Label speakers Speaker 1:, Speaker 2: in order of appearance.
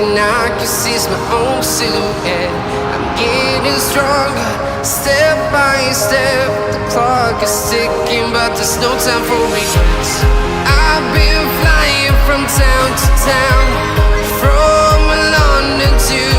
Speaker 1: and I can see my own silhouette. I'm getting stronger, step by step. The clock is ticking, but there's no time for regrets. I've been flying from town to town, from London to